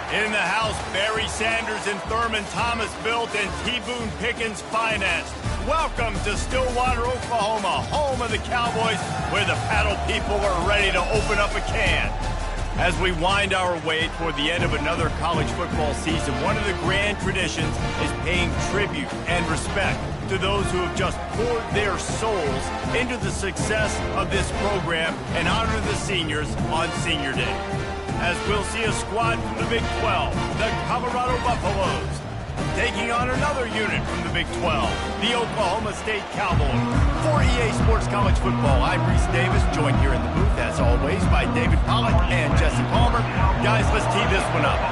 In the house, Barry Sanders and Thurman Thomas built and T. Boone Pickens financed. Welcome to Stillwater, Oklahoma, home of the Cowboys, where the paddle people are ready to open up a can. As we wind our way toward the end of another college football season, one of the grand traditions is paying tribute and respect to those who have just poured their souls into the success of this program and honor the seniors on Senior Day. As we'll see a squad from the Big 12, the Colorado Buffaloes, taking on another unit from the Big 12, the Oklahoma State Cowboys. For EA Sports College Football, I'm Reese Davis, joined here in the booth, as always, by David Pollack and Jesse Palmer. Guys, let's tee this one up.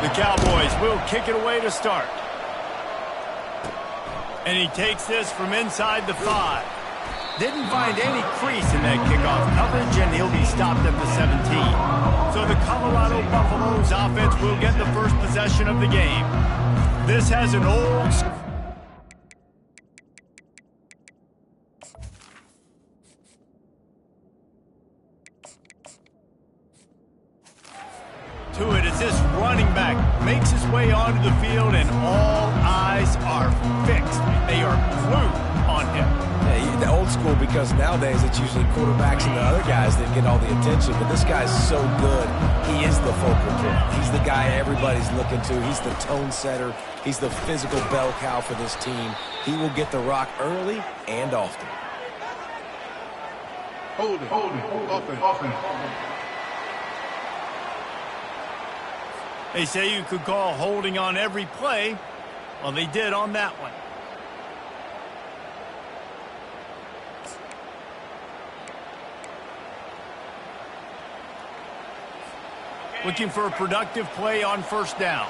The Cowboys will kick it away to start. And he takes this from inside the 5. Didn't find any crease in that kickoff coverage, and he'll be stopped at the 17. So the Colorado Buffaloes offense will get the first possession of the game. This has an old... to it as this running back makes his way onto the field, and all eyes are fixed. They are glued on him. Yeah, the old school, because nowadays it's usually quarterbacks and the other guys that get all the attention, but this guy's so good. He is the focal point. He's the guy everybody's looking to. He's the tone setter. He's the physical bell cow for this team. He will get the rock early and often. Hold it, offense. They say you could call holding on every play. Well, they did on that one. Looking for a productive play on first down.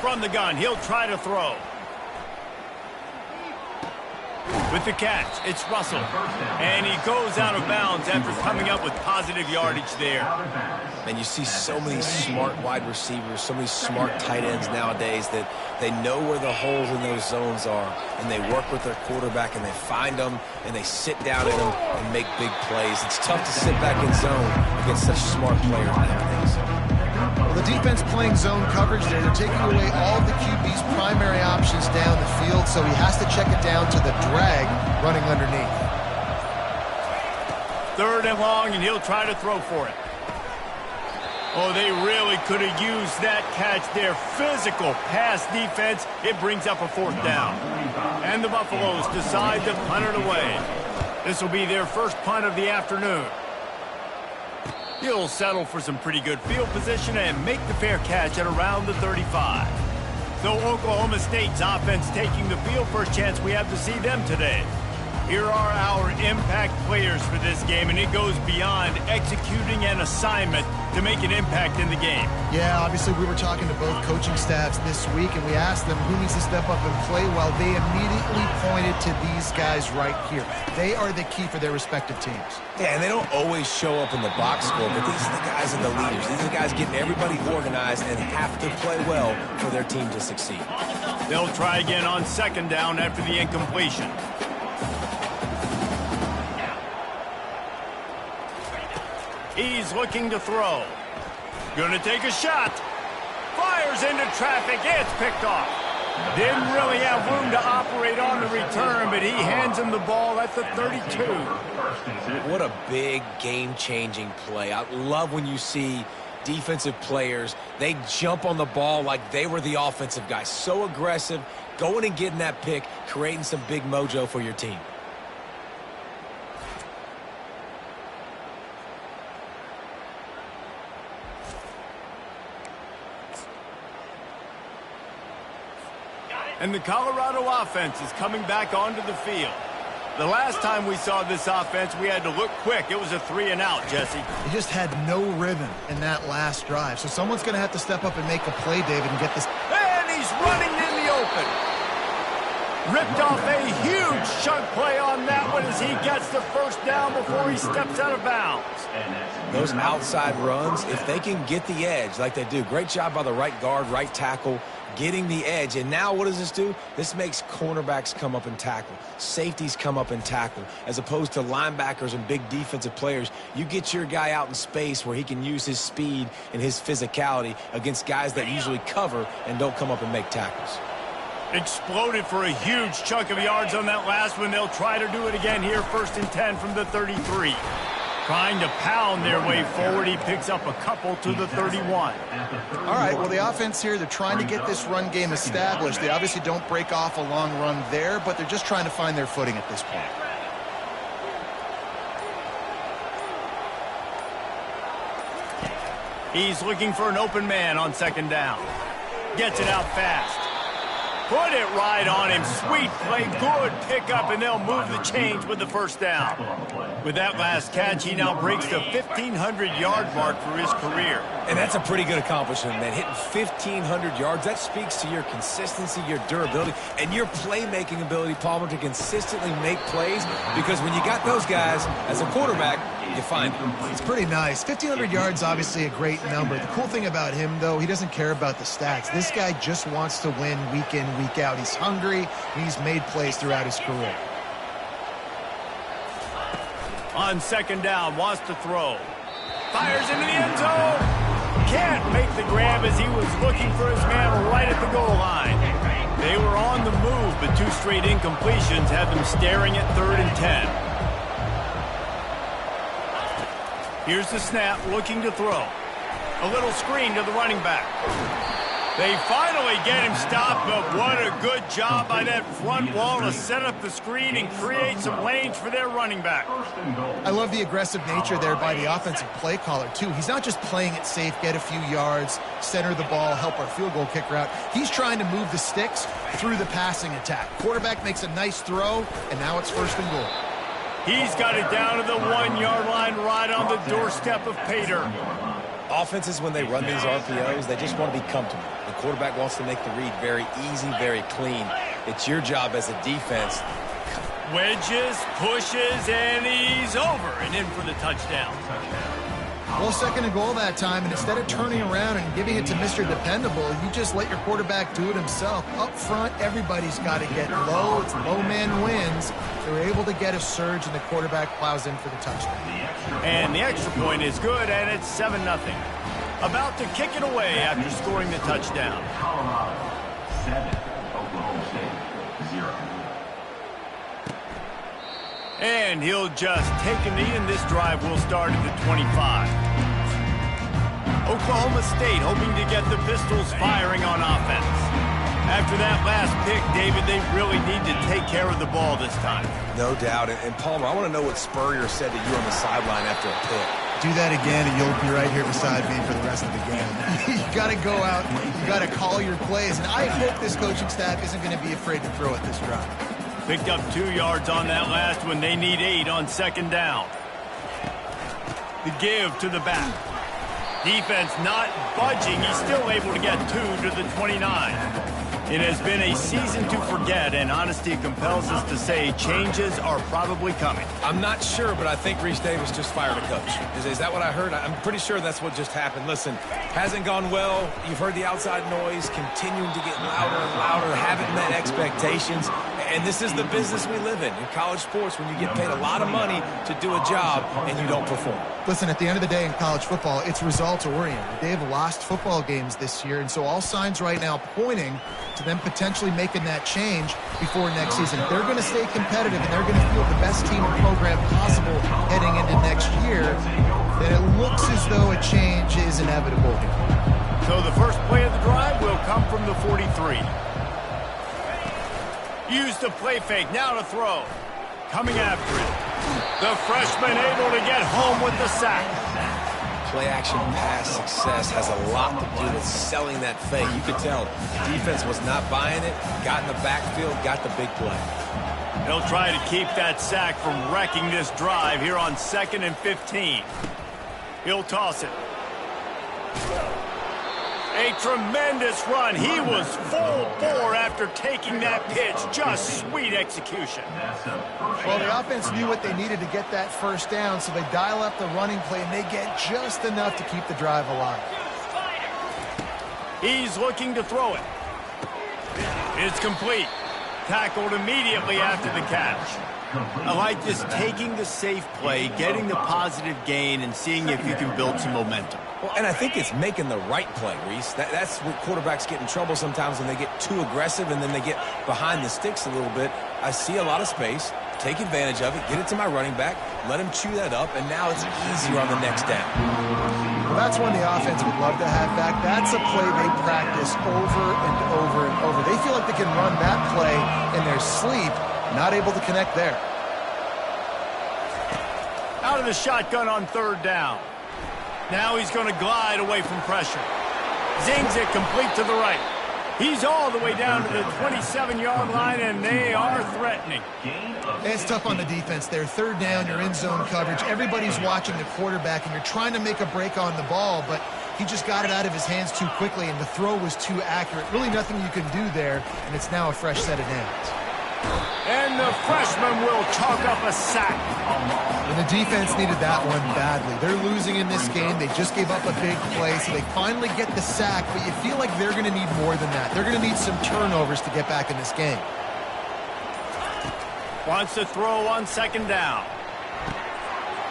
From the gun, he'll try to throw. With the catch, it's Russell. And he goes out of bounds after coming up with positive yardage there. And you see so many smart wide receivers, so many smart tight ends nowadays that they know where the holes in those zones are, and they work with their quarterback, and they find them, and they sit down in them and make big plays. It's tough to sit back in zone against such smart players nowadays. Well, the defense playing zone coverage there. They're taking away all of the QB's primary options down the field, so he has to check it down to the drag running underneath. 3rd and long, and he'll try to throw for it. Oh, they really could have used that catch there. Physical pass defense. It brings up a 4th down. And the Buffaloes decide to punt it away. This will be their first punt of the afternoon. He'll settle for some pretty good field position and make the fair catch at around the 35. So Oklahoma State's offense taking the field. First chance we have to see them today. Here are our impact players for this game, and it goes beyond executing an assignment to make an impact in the game. Yeah, obviously we were talking to both coaching staffs this week, and we asked them who needs to step up and play well. They immediately pointed to these guys right here. They are the key for their respective teams. Yeah, and they don't always show up in the box score, but these are the guys and the leaders. These are the guys getting everybody organized and have to play well for their team to succeed. They'll try again on 2nd down after the incompletion. He's looking to throw. Gonna take a shot. Fires into traffic. It's picked off. Didn't really have room to operate on the return, but he hands him the ball at the 32. What a big game-changing play. I love when you see defensive players, they jump on the ball like they were the offensive guy. So aggressive, going and getting that pick, creating some big mojo for your team. And the Colorado offense is coming back onto the field. The last time we saw this offense, we had to look quick. It was a 3-and-out, Jesse. They just had no rhythm in that last drive. So someone's going to have to step up and make a play, David, and get this. And he's running in the open. Ripped off a huge chunk play on that one as he gets the first down before he steps out of bounds. Those outside runs, if they can get the edge like they do, great job by the right guard, right tackle, getting the edge. And now what does this do? This makes cornerbacks come up and tackle. Safeties come up and tackle. As opposed to linebackers and big defensive players, you get your guy out in space where he can use his speed and his physicality against guys that usually cover and don't come up and make tackles. Exploded for a huge chunk of yards on that last one. They'll try to do it again here, 1st and 10 from the 33. Trying to pound their way forward. He picks up a couple to the 31. All right, well, the offense here, they're trying to get this run game established. They obviously don't break off a long run there, but they're just trying to find their footing at this point. He's looking for an open man on 2nd down. Gets it out fast. Put it right on him. Sweet play, good pickup, and they'll move the chains with the 1st down. With that last catch, he now breaks the 1,500-yard mark for his career. And that's a pretty good accomplishment, man. Hitting 1,500 yards, that speaks to your consistency, your durability, and your playmaking ability, Palmer, to consistently make plays. Because when you got those guys as a quarterback, you find them. It's pretty nice. 1,500 yards, obviously a great number. The cool thing about him, though, he doesn't care about the stats. This guy just wants to win week in, week out. He's hungry, and he's made plays throughout his career. On 2nd down, wants to throw. Fires into the end zone. Can't make the grab as he was looking for his man right at the goal line. They were on the move, but 2 straight incompletions had them staring at 3rd and 10. Here's the snap, looking to throw. A little screen to the running back. They finally get him stopped, but what a good job by that front wall to set up the screen and create some lanes for their running back. I love the aggressive nature there by the offensive play caller, too. He's not just playing it safe, get a few yards, center the ball, help our field goal kicker out. He's trying to move the sticks through the passing attack. Quarterback makes a nice throw, and now it's 1st and goal. He's got it down to the 1-yard line right on the doorstep of Pater. Offenses, when they run these RPOs, they just want to be comfortable. The quarterback wants to make the read very easy, very clean. It's your job as a defense. Wedges, pushes, and he's over and in for the touchdown. Well, 2nd and goal that time, and instead of turning around and giving it to Mr. Dependable, you just let your quarterback do it himself. Up front, everybody's got to get low. It's low man wins. They were able to get a surge, and the quarterback plows in for the touchdown. And the extra point is good, and it's 7-0. About to kick it away after scoring the touchdown. Colorado 7, Oklahoma State 0. And he'll just take a knee, and this drive will start at the 25. Oklahoma State hoping to get the Pistols firing on offense. After that last pick, David, they really need to take care of the ball this time. No doubt. And Palmer, I want to know what Spurrier said to you on the sideline after a pick. Do that again, and you'll be right here beside me for the rest of the game. You got to go out. You got to call your plays. And I hope this coaching staff isn't going to be afraid to throw at this drive. Picked up 2 yards on that last one. They need 8 on 2nd down. The give to the back. Defense not budging. He's still able to get 2 to the 29. It has been a season to forget, and honesty compels us to say changes are probably coming. I'm not sure, but I think Reese Davis just fired a coach. Is that what I heard? I'm pretty sure that's what just happened. Listen, hasn't gone well. You've heard the outside noise continuing to get louder and louder, haven't met expectations. And this is the business we live in college sports, when you get paid a lot of money to do a job and you don't perform. Listen, at the end of the day in college football, it's results-oriented. They have lost football games this year, and so all signs right now pointing to them potentially making that change before next season. They're going to stay competitive, and they're going to field the best team and program possible heading into next year. Then it looks as though a change is inevitable here. So the first play of the drive will come from the 43. Use the play fake, now to throw. Coming after it. The freshman able to get home with the sack. Play-action pass success has a lot to do with selling that fake. You could tell the defense was not buying it, got in the backfield, got the big play. They'll try to keep that sack from wrecking this drive here on 2nd and 15. He'll toss it. A tremendous run. He was full bore after taking that pitch. Just sweet execution. Well, the offense knew what they needed to get that first down, so they dial up the running play, and they get just enough to keep the drive alive. He's looking to throw it. It's complete. Tackled immediately after the catch. I like just taking the safe play, getting the positive gain, and seeing if you can build some momentum. Well, and I think it's making the right play, Reese. That's where quarterbacks get in trouble sometimes when they get too aggressive and then they get behind the sticks a little bit. I see a lot of space, take advantage of it, get it to my running back, let him chew that up, and now it's easier on the next down. Well, that's one the offense would love to have back. That's a play they practice over and over and over. They feel like they can run that play in their sleep, not able to connect there. Out of the shotgun on third down. Now he's going to glide away from pressure. Zings it complete to the right. He's all the way down to the 27-yard line, and they are threatening. It's tough on the defense there. Third down, you're in zone coverage. Everybody's watching the quarterback, and you're trying to make a break on the ball, but he just got it out of his hands too quickly, and the throw was too accurate. Really nothing you can do there, and it's now a fresh set of downs. And the freshman will chalk up a sack. And the defense needed that one badly. They're losing in this game. They just gave up a big play, so they finally get the sack, but you feel like they're going to need more than that. They're going to need some turnovers to get back in this game. Wants to throw on second down.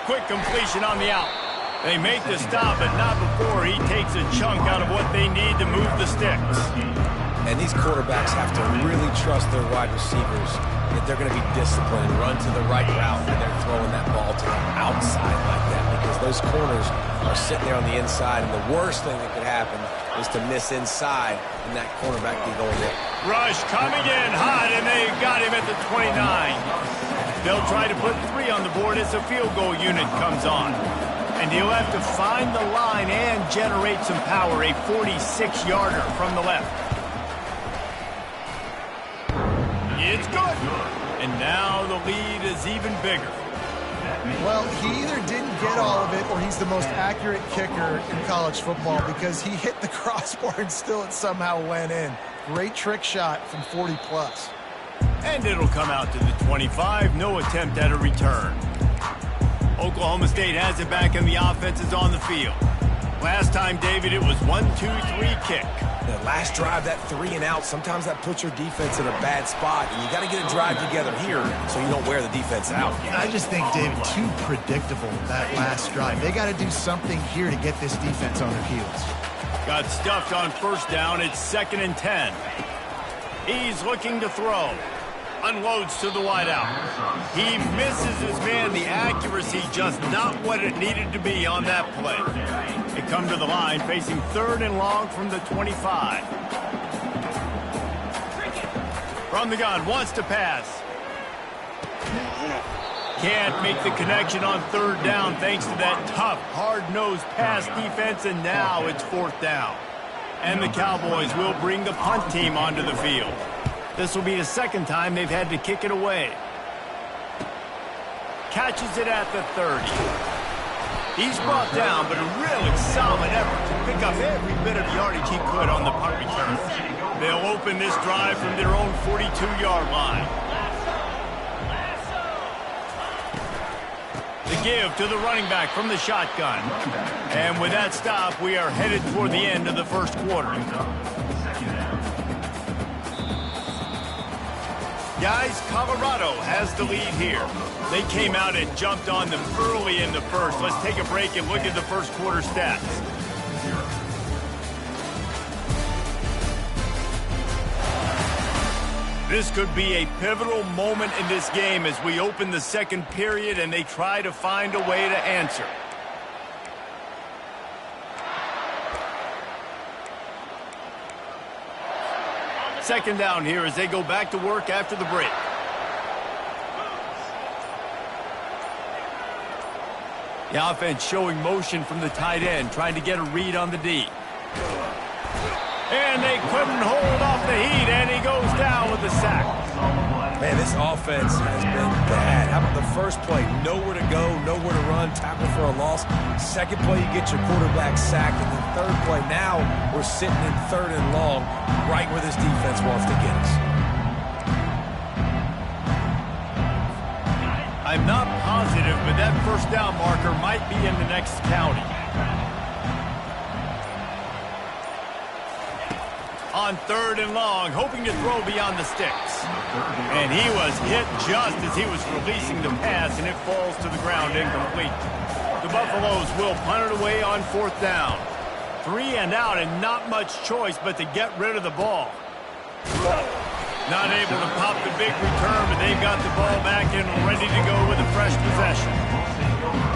Quick completion on the out. They make the stop, but not before he takes a chunk out of what they need to move the sticks. And these quarterbacks have to really trust their wide receivers that they're going to be disciplined and run to the right route when they're throwing that ball to the outside like that, because those corners are sitting there on the inside, and the worst thing that could happen is to miss inside and that cornerback be going there. Rush coming in hot, and they got him at the 29. They'll try to put 3 on the board as the field goal unit comes on. And he'll have to find the line and generate some power, a 46-yarder from the left. It's good. And now the lead is even bigger. Well, he either didn't get all of it or he's the most accurate kicker in college football, because he hit the crossbar and still it somehow went in. Great trick shot from 40-plus. And it'll come out to the 25. No attempt at a return. Oklahoma State has it back and the offense is on the field. Last time, David, it was 1-2-3 kick. The last drive, that 3 and out, sometimes that puts your defense in a bad spot, and you got to get a drive together here so you don't wear the defense out. I just think, David, too predictable, that last drive. They got to do something here to get this defense on their heels. Got stuffed on first down. It's 2nd and 10. He's looking to throw. Unloads to the wideout. He misses his man. The accuracy just not what it needed to be on that play. They come to the line facing 3rd and long from the 25. From the gun, wants to pass. Can't make the connection on 3rd down thanks to that tough, hard-nosed pass defense, and now it's 4th down. And the Cowboys will bring the punt team onto the field. This will be the 2nd time they've had to kick it away. Catches it at the 30. He's brought down, but a really solid effort to pick up every bit of yardage he could on the punt return. They'll open this drive from their own 42-yard line. The give to the running back from the shotgun. And with that stop, we are headed toward the end of the first quarter. Guys, Colorado has the lead here. They came out and jumped on them early in the first. Let's take a break and look at the first quarter stats. This could be a pivotal moment in this game as we open the second period and they try to find a way to answer. Second down here as they go back to work after the break. The offense showing motion from the tight end, trying to get a read on the D. And they couldn't hold off the heat, and he goes down with the sack. Man, this offense has been bad. How about the first play? Nowhere to go, nowhere to run, tackle for a loss. Second play, you get your quarterback sacked. And the third play, now we're sitting in 3rd and long, right where this defense wants to get us. I'm not positive, but that first down marker might be in the next county. on 3rd and long, hoping to throw beyond the sticks. And he was hit just as he was releasing the pass, and it falls to the ground incomplete. The Buffaloes will punt it away on 4th down. 3 and out, and not much choice but to get rid of the ball. Not able to pop the big return, but they've got the ball back and ready to go with a fresh possession.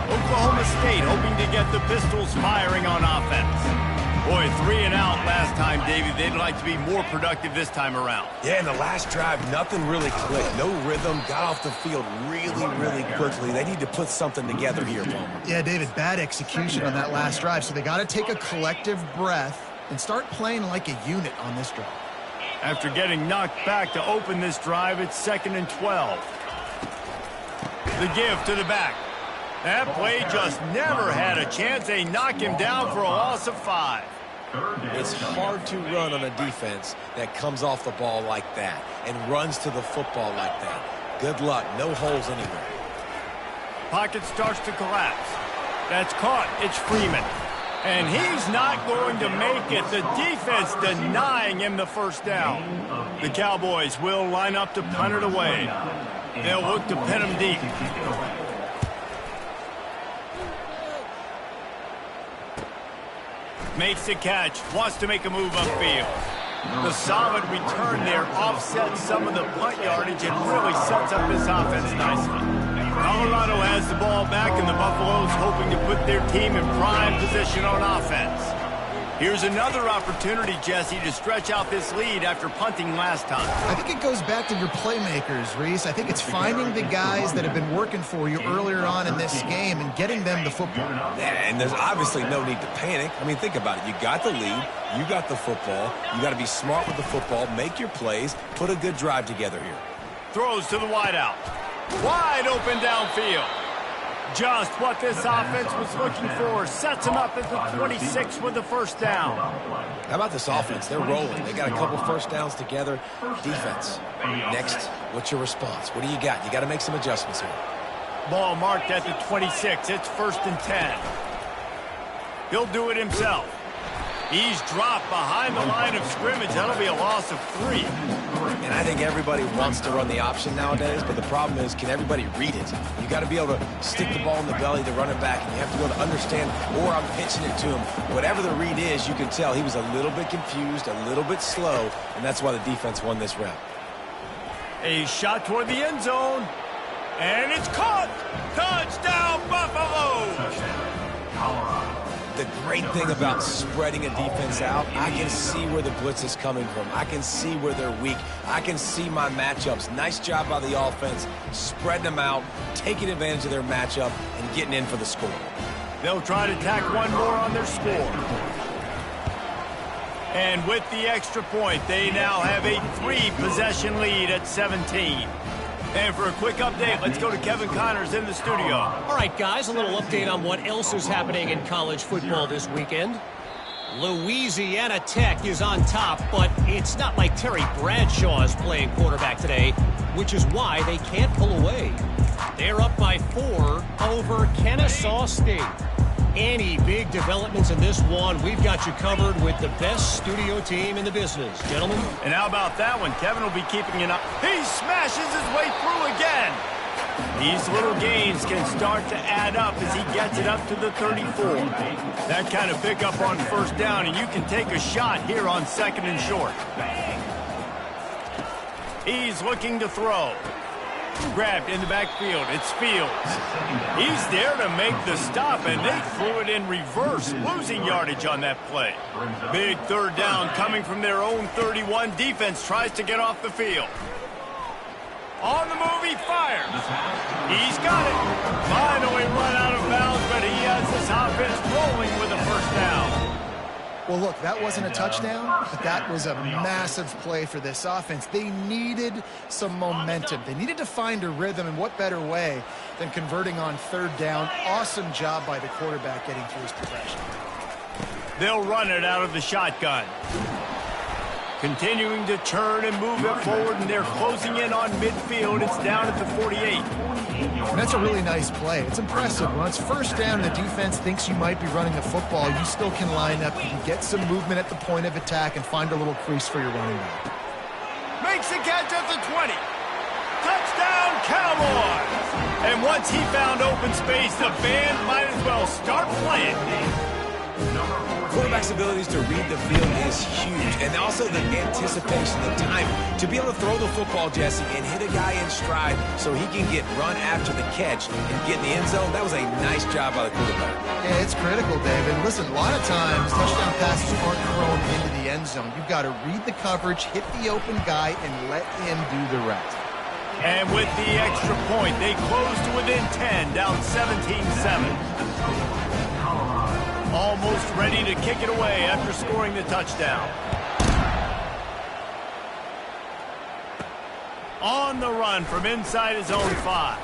Oklahoma State hoping to get the Pistols firing on offense. Boy, 3 and out last time, Davey. They'd like to be more productive this time around. Yeah, in the last drive, nothing really clicked. No rhythm, got off the field really quickly. They need to put something together here, Palmer. Yeah, David, bad execution on that last drive, so they got to take a collective breath and start playing like a unit on this drive. After getting knocked back to open this drive, it's 2nd and 12. The give to the back. That play just never had a chance. They knock him down for a loss of 5. It's hard to run on a defense that comes off the ball like that and runs to the football like that. Good luck. No holes anywhere. Pocket starts to collapse. That's caught. It's Freeman. And he's not going to make it. The defense denying him the first down. The Cowboys will line up to punt it away. They'll look to pin him deep. Makes the catch. Wants to make a move upfield. The solid return there offsets some of the punt yardage and really sets up this offense nicely. Colorado has the ball back, and the Buffaloes hoping to put their team in prime position on offense. Here's another opportunity, Jesse, to stretch out this lead after punting last time. I think it goes back to your playmakers, Reese. I think it's finding the guys that have been working for you earlier on in this game and getting them the football. Yeah, and there's obviously no need to panic. I mean, think about it. You got the lead. You got the football. You got to be smart with the football, make your plays, put a good drive together here. Throws to the wideout. Wide open downfield. Just what this offense was looking for. Sets him up at the 26 with the first down. How about this offense? They're rolling. They got a couple first downs together. Defense. Next, what's your response? What do you got? You got to make some adjustments here. Ball marked at the 26. It's 1st and 10. He'll do it himself. He's dropped behind the line of scrimmage. That'll be a loss of 3. And I think everybody wants to run the option nowadays, but the problem is, can everybody read it? You got to be able to stick the ball in the belly to run it back, and you have to be able to understand, or I'm pitching it to him. Whatever the read is, you can tell he was a little bit confused, a little bit slow, and that's why the defense won this round. A shot toward the end zone, and it's caught. Touchdown, Buffalo! Colorado. The great thing about spreading a defense out, I can see where the blitz is coming from. I can see where they're weak. I can see my matchups. Nice job by the offense, spreading them out, taking advantage of their matchup, and getting in for the score. They'll try to tack one more on their score. And with the extra point, they now have a 3-possession lead at 17. And for a quick update, let's go to Kevin Connors in the studio. All right, guys, a little update on what else is happening in college football this weekend. Louisiana Tech is on top, but it's not like Terry Bradshaw is playing quarterback today, which is why they can't pull away. They're up by 4 over Kennesaw State. Any big developments in this one, we've got you covered with the best studio team in the business, gentlemen. And how about that one? Kevin will be keeping an eye. He smashes his way through again. These little gains can start to add up as he gets it up to the 34. That kind of pickup on first down, and you can take a shot here on 2nd and short. He's looking to throw. Grabbed in the backfield. It's Fields. He's there to make the stop, and they threw it in reverse, losing yardage on that play. Big 3rd down coming from their own 31. Defense tries to get off the field. On the move, he fires. He's got it. Finally run out of bounds, but he has this offense rolling with a first down. Well, look, that wasn't a touchdown, but that was a massive play for this offense. They needed some momentum. They needed to find a rhythm, and what better way than converting on 3rd down. Awesome job by the quarterback getting through his progression. They'll run it out of the shotgun. Continuing to churn and move it forward, and they're closing in on midfield. It's down at the 48. And that's a really nice play. It's impressive. When it's first down and the defense thinks you might be running the football, you still can line up. You can get some movement at the point of attack and find a little crease for your running back. Makes the catch at the 20. Touchdown, Cowboys! And once he found open space, the band might as well start playing. Quarterback's abilities to read the field is huge, and also the anticipation, the timing. To be able to throw the football, Jesse, and hit a guy in stride so he can get run after the catch and get in the end zone, that was a nice job by the quarterback. Yeah, it's critical, David. Listen, a lot of times touchdown passes aren't thrown into the end zone. You've got to read the coverage, hit the open guy, and let him do the rest. And with the extra point, they close to within 10, down 17-7. Almost ready to kick it away after scoring the touchdown. On the run from inside his own 5.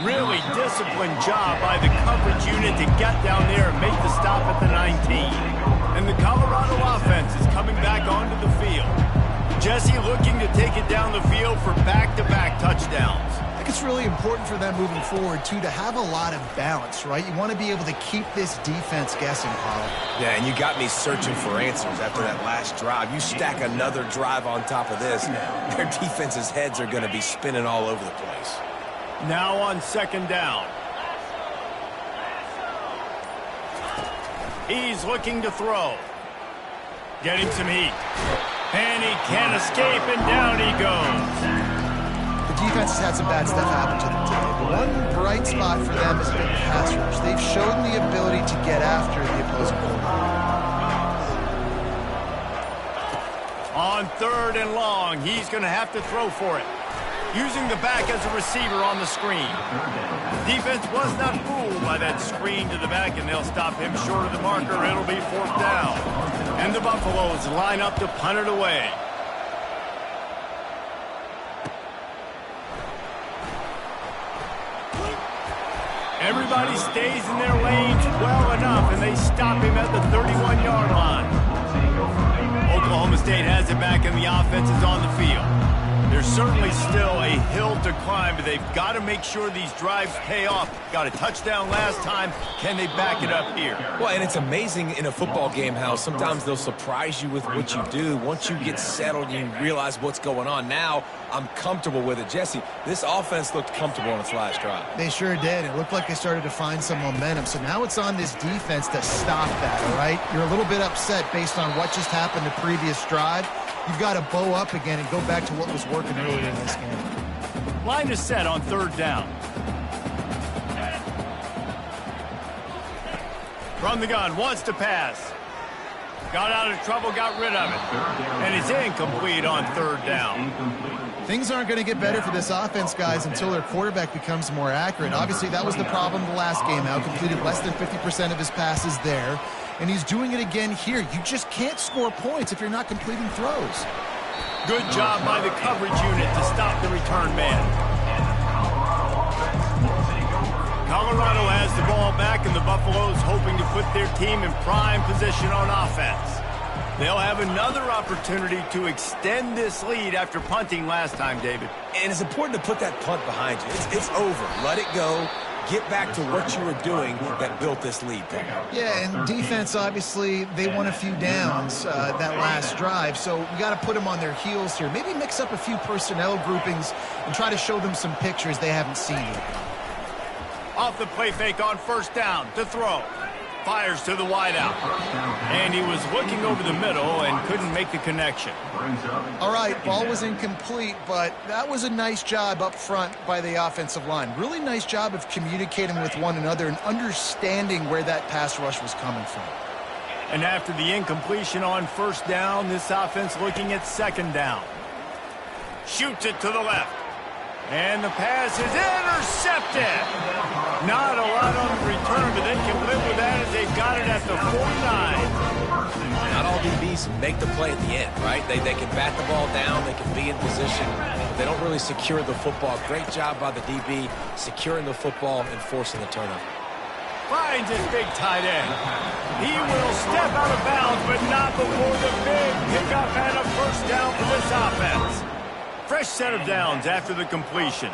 Really disciplined job by the coverage unit to get down there and make the stop at the 19. And the Colorado offense is coming back onto the field. Jesse looking to take it down the field for back-to-back touchdowns. I think it's really important for them moving forward, too, to have a lot of balance, right? You want to be able to keep this defense guessing, Paul. Yeah, and you got me searching for answers after that last drive. You stack another drive on top of this, their defense's heads are going to be spinning all over the place. Now on second down. He's looking to throw. Getting some heat. And he can't escape, and down he goes. The defense has had some bad stuff happen to them today. The one bright spot for them is their pass rush. They've shown the ability to get after the opposing quarterback. On third and long, he's going to have to throw for it. Using the back as a receiver on the screen. Defense was not fooled by that screen to the back, and they'll stop him short of the marker. It'll be fourth down. And the Buffaloes line up to punt it away. Everybody stays in their lanes well enough, and they stop him at the 31-yard line. Oklahoma State has it back, and the offense is on the field. There's certainly still a hill to climb, but they've got to make sure these drives pay off. Got a touchdown last time. Can they back it up here? Well, and it's amazing in a football game how sometimes they'll surprise you with what you do. Once you get settled, you realize what's going on. Now, I'm comfortable with it. Jesse, this offense looked comfortable on its last drive. They sure did. It looked like they started to find some momentum. So now it's on this defense to stop that, all right? You're a little bit upset based on what just happened the previous drive. You've got to bow up again and go back to what was working earlier in this game. Line is set on third down. From the gun, wants to pass. Got out of trouble, got rid of it. And it's incomplete on third down. Things aren't going to get better for this offense, guys, until their quarterback becomes more accurate. Obviously, that was the problem the last game out. Completed less than 50% of his passes there. And he's doing it again here. You just can't score points if you're not completing throws. Good job by the coverage unit to stop the return man. Colorado has the ball back, and the Buffaloes hoping to put their team in prime position on offense. They'll have another opportunity to extend this lead after punting last time, David. And it's important to put that punt behind you. It's over. Let it go. Get back to what you were doing that built this lead. Yeah, and defense, obviously, they won a few downs that last drive, so we got to put them on their heels here. Maybe mix up a few personnel groupings and try to show them some pictures they haven't seen yet. Off the play fake on first down to throw. Fires to the wideout. And he was looking over the middle and couldn't make the connection. All right, ball was incomplete, but that was a nice job up front by the offensive line. Really nice job of communicating with one another and understanding where that pass rush was coming from. And after the incompletion on first down, this offense looking at second down. Shoots it to the left. And the pass is intercepted. Not a lot on the return, but they can live with that as they've got it at the 49. Not all DBs make the play at the end, right? They can bat the ball down, they can be in position, but they don't really secure the football. Great job by the DB securing the football and forcing the turnover. Finds his big tight end. He will step out of bounds, but not before the big pickup and a first down for this offense. Fresh set of downs after the completion.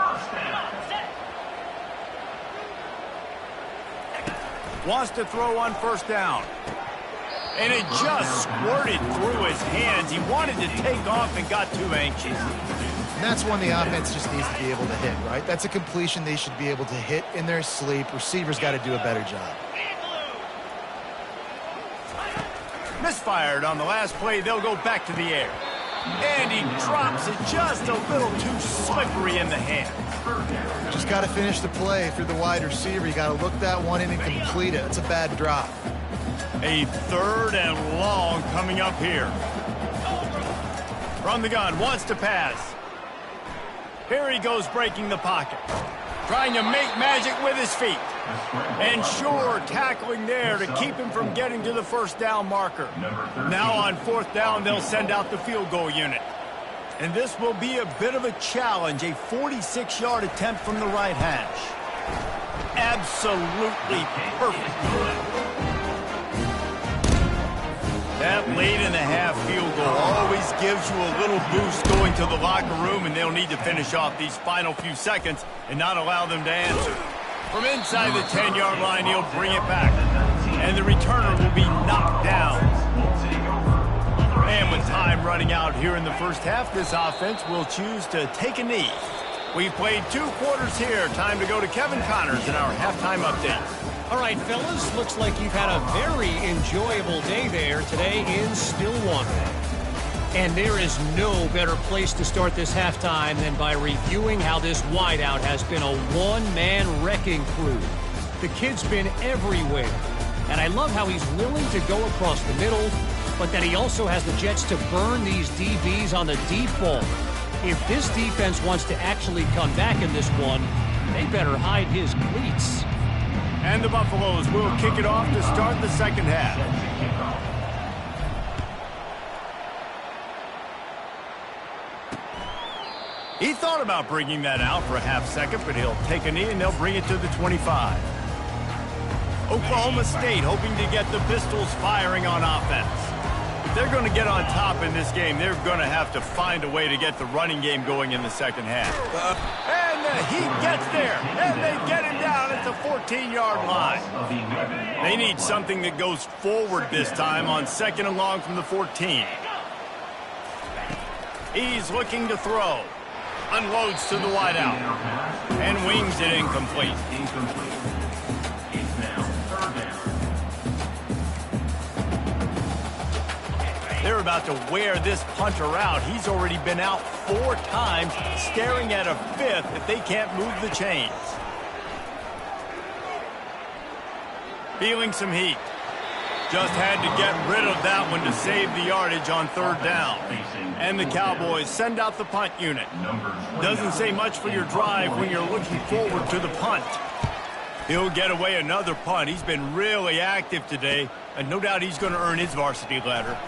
Wants to throw on first down. And it just squirted through his hands. He wanted to take off and got too anxious. And that's one the offense just needs to be able to hit, right? That's a completion they should be able to hit in their sleep. Receivers got to do a better job. Misfired on the last play. They'll go back to the air. And he drops it just a little too slippery in the hand. Just got to finish the play for the wide receiver. You got to look that one in and complete it. It's a bad drop. A 3rd and long coming up here. From the gun, wants to pass. Here he goes breaking the pocket. Trying to make magic with his feet. And sure, tackling there to keep him from getting to the first down marker. Now on 4th down, they'll send out the field goal unit. And this will be a bit of a challenge, a 46-yard attempt from the right hash. Absolutely perfect. That late-in-the-half field goal always gives you a little boost going to the locker room, and they'll need to finish off these final few seconds and not allow them to answer. From inside the 10-yard line, he'll bring it back, and the returner will be knocked down. And with time running out here in the first half, this offense will choose to take a knee. We've played 2 quarters here. Time to go to Kevin Connors in our halftime update. All right, fellas, looks like you've had a very enjoyable day there today in Stillwater. And there is no better place to start this halftime than by reviewing how this wideout has been a one-man wrecking crew. The kid's been everywhere. And I love how he's willing to go across the middle, but that he also has the Jets to burn these DBs on the deep ball. If this defense wants to actually come back in this one, they better hide his cleats. And the Buffaloes will kick it off to start the second half. He thought about bringing that out for a half second, but he'll take a knee and they'll bring it to the 25. Oklahoma State hoping to get the Pistols firing on offense. If they're going to get on top in this game, they're going to have to find a way to get the running game going in the second half. And the Heat gets there, and they get him down at the 14-yard line. They need something that goes forward this time on 2nd and long from the 14. He's looking to throw. Unloads to the wideout. And wings it incomplete. They're about to wear this punter out. He's already been out 4 times, staring at a 5th if they can't move the chains. Feeling some heat. Just had to get rid of that one to save the yardage on 3rd down. And the Cowboys send out the punt unit. Doesn't say much for your drive when you're looking forward to the punt. He'll get away another punt. He's been really active today, and no doubt he's going to earn his varsity letter.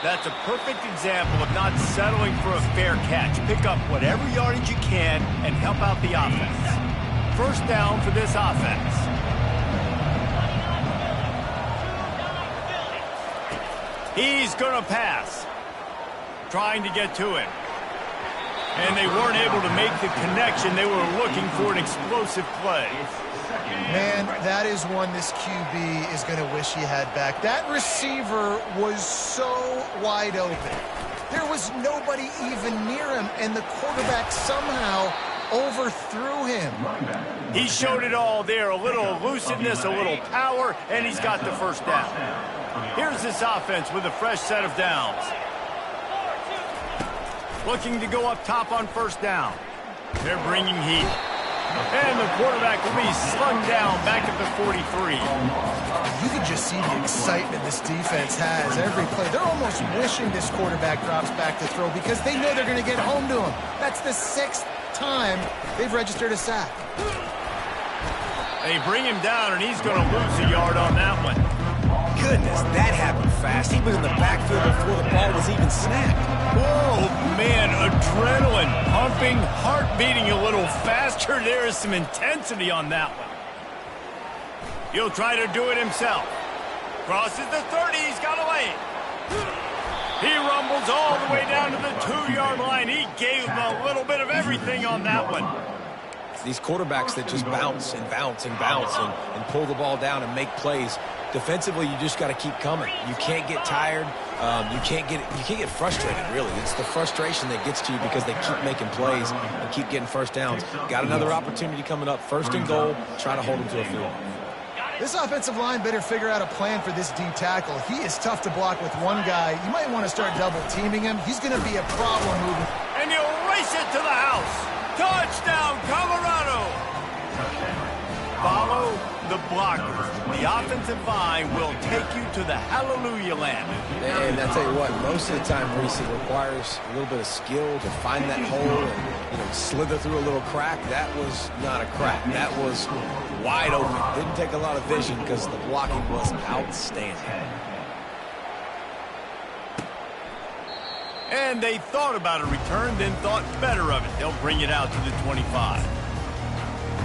That's a perfect example of not settling for a fair catch. Pick up whatever yardage you can and help out the offense. First down for this offense. He's going to pass. Trying to get to him. And they weren't able to make the connection. They were looking for an explosive play. Man, that is one this QB is going to wish he had back. That receiver was so wide open. There was nobody even near him, and the quarterback somehow overthrew him. He showed it all there, a little elusiveness, a little power, and he's got the first down. Here's this offense with a fresh set of downs. Looking to go up top on first down. They're bringing heat. And the quarterback will be slung down back at the 43. You can just see the excitement this defense has every play. They're almost wishing this quarterback drops back to throw because they know they're going to get home to him. That's the 6th time they've registered a sack. They bring him down, and he's going to lose a yard on that one. Goodness, that happened fast. He was in the backfield before the ball was even snapped. Oh, man, adrenaline pumping, heart beating a little faster. There is some intensity on that one. He'll try to do it himself. Crosses the 30. He's got away. He rumbles all the way down to the 2-yard line. He gave him a little bit of everything on that one. These quarterbacks that just bounce and bounce and bounce and pull the ball down and make plays. Defensively, you just got to keep coming. You can't get tired. You can't get frustrated, really. It's the frustration that gets to you because they keep making plays and keep getting first downs. Got another opportunity coming up. First and goal. Try to hold them to a field. This offensive line better figure out a plan for this D tackle. He is tough to block with one guy. You might want to start double teaming him. He's going to be a problem moving. And he'll race it to the house. Touchdown, Colorado. Follow the blockers. The offensive line will take you to the hallelujah land. And I tell you what, most of the time, Reese, it requires a little bit of skill to find that hole and slither through a little crack. That was not a crack. That was wide open. Didn't take a lot of vision because the blocking was outstanding. And they thought about a return, then thought better of it. They'll bring it out to the 25.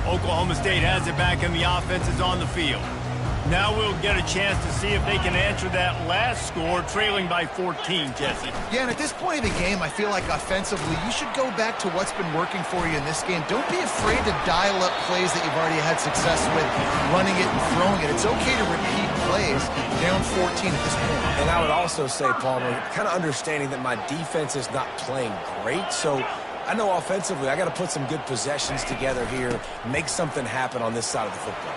Oklahoma State has it back, and the offense is on the field. Now we'll get a chance to see if they can answer that last score, trailing by 14, Jesse. Yeah, and at this point of the game, I feel like offensively, you should go back to what's been working for you in this game. Don't be afraid to dial up plays that you've already had success with, running it and throwing it. It's okay to repeat plays down 14 at this point. And I would also say, Palmer, kind of understanding that my defense is not playing great, so I know offensively I got to put some good possessions together here, make something happen on this side of the football.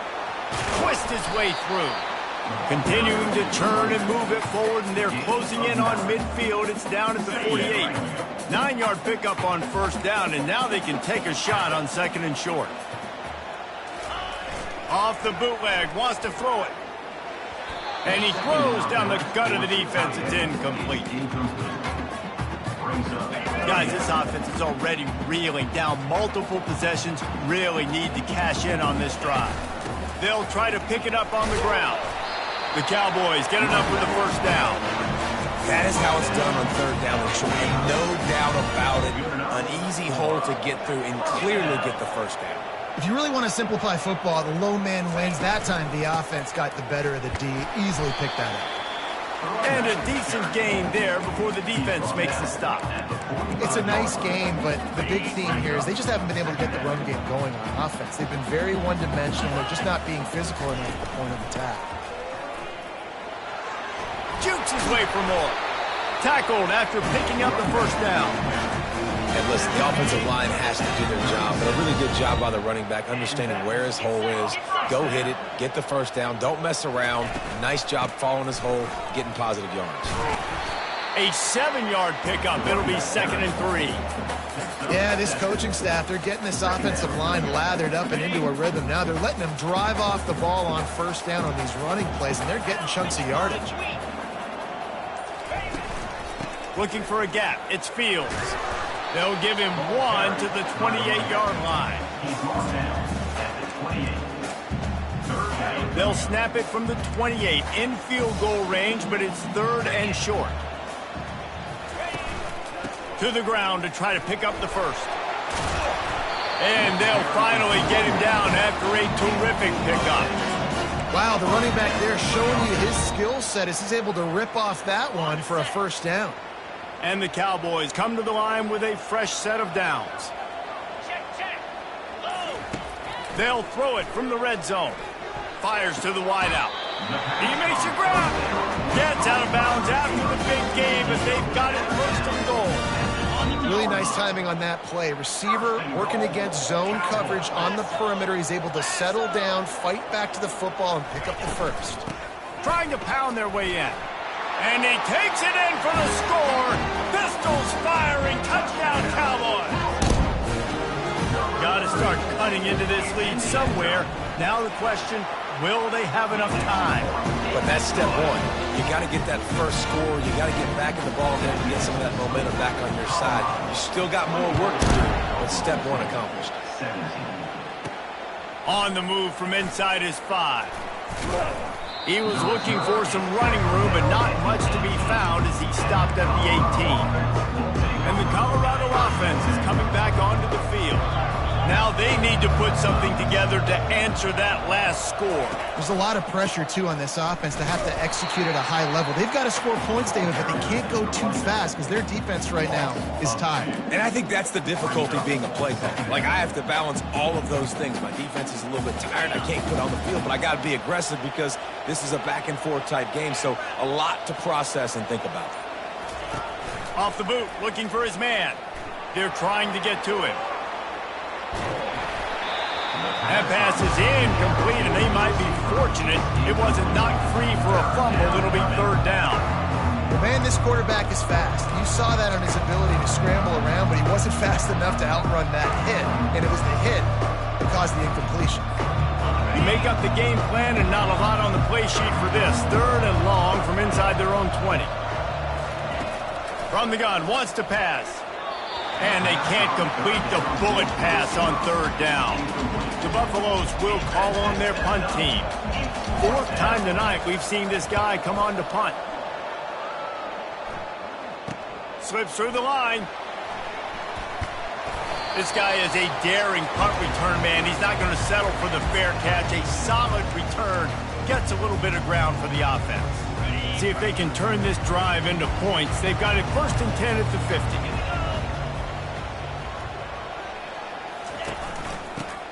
Twist his way through. Continuing to turn and move it forward, and they're closing in on midfield. It's down at the 48. 9-yard pickup on first down, and now they can take a shot on second and short. Off the bootleg, wants to throw it. And he throws down the gut of the defense. It's incomplete. Guys, this offense is already reeling down multiple possessions. Really need to cash in on this drive. They'll try to pick it up on the ground. The Cowboys get enough for the first down. That is how it's done on third down. And no doubt about it, an easy hole to get through and clearly get the first down. If you really want to simplify football, the low man wins. That time the offense got the better of the D. Easily picked that up. And a decent gain there before the defense makes the stop. It's a nice game, but the big theme here is they just haven't been able to get the run game going on offense. They've been very one-dimensional. They're just not being physical enough at the point of attack. Jukes his way for more. Tackled after picking up the first down. And listen, the offensive line has to do their job, but a really good job by the running back, understanding where his hole is. Go hit it, get the first down, don't mess around. Nice job following his hole, getting positive yards. A 7-yard pickup. It'll be second and 3. Yeah, this coaching staff, they're getting this offensive line lathered up and into a rhythm. Now they're letting them drive off the ball on first down on these running plays, and they're getting chunks of yardage. Looking for a gap. It's Fields. They'll give him one to the 28-yard line. They'll snap it from the 28 in field goal range, but it's third and short. To the ground to try to pick up the first. And they'll finally get him down after a terrific pickup. Wow, the running back there showing you his skill set as he's able to rip off that one for a first down. And the Cowboys come to the line with a fresh set of downs. They'll throw it from the red zone. Fires to the wideout. He makes a grab. Gets out of bounds after the big game, but they've got it first and goal. Really nice timing on that play. Receiver working against zone coverage on the perimeter. He's able to settle down, fight back to the football, and pick up the first. Trying to pound their way in. And he takes it in for the score. Pistols firing. Touchdown, Cowboys. Got to start cutting into this lead somewhere. Now the question, will they have enough time? But that's step one. You got to get that first score. You got to get back in the ball game and get some of that momentum back on your side. You still got more work to do, but step one accomplished. On the move from inside his 5. He was looking for some running room, but not much to be found as he stopped at the 18. And the Colorado offense is coming back onto the field. Now they need need to put something together to answer that last score. There's a lot of pressure, too, on this offense to have to execute at a high level. They've got to score points, David, but they can't go too fast because their defense right now is tired. And I think that's the difficulty being a play caller. Like, I have to balance all of those things. My defense is a little bit tired. I can't put on the field, but I got to be aggressive because this is a back-and-forth type game, so a lot to process and think about. Off the boot, looking for his man. They're trying to get to him. That pass is incomplete, and they might be fortunate it wasn't knocked free for a fumble. It'll be third down. Well, man, this quarterback is fast. You saw that on his ability to scramble around, but he wasn't fast enough to outrun that hit, and it was the hit that caused the incompletion. You make up the game plan and not a lot on the play sheet for this. Third and long from inside their own 20. From the gun, wants to pass. And they can't complete the bullet pass on third down. The Buffaloes will call on their punt team. Fourth time tonight we've seen this guy come on to punt. Slips through the line. This guy is a daring punt return man. He's not going to settle for the fair catch. A solid return. Gets a little bit of ground for the offense. See if they can turn this drive into points. They've got it 1st and 10 at the 50.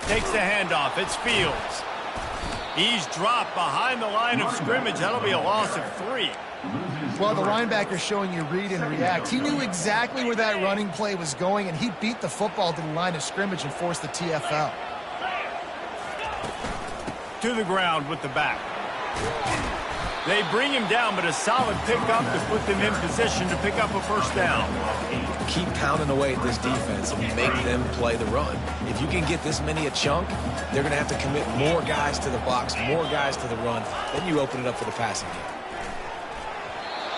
Takes the handoff. It's Fields. He's dropped behind the line of scrimmage. That'll be a loss of 3. Well, the linebacker's showing you read and react. He knew exactly where that running play was going, and he beat the football to the line of scrimmage and forced the TFL. To the ground with the back. They bring him down, but a solid pickup to put them in position to pick up a first down. Keep pounding away at this defense and make them play the run. If you can get this many a chunk, they're going to have to commit more guys to the box, more guys to the run. Then you open it up for the passing game.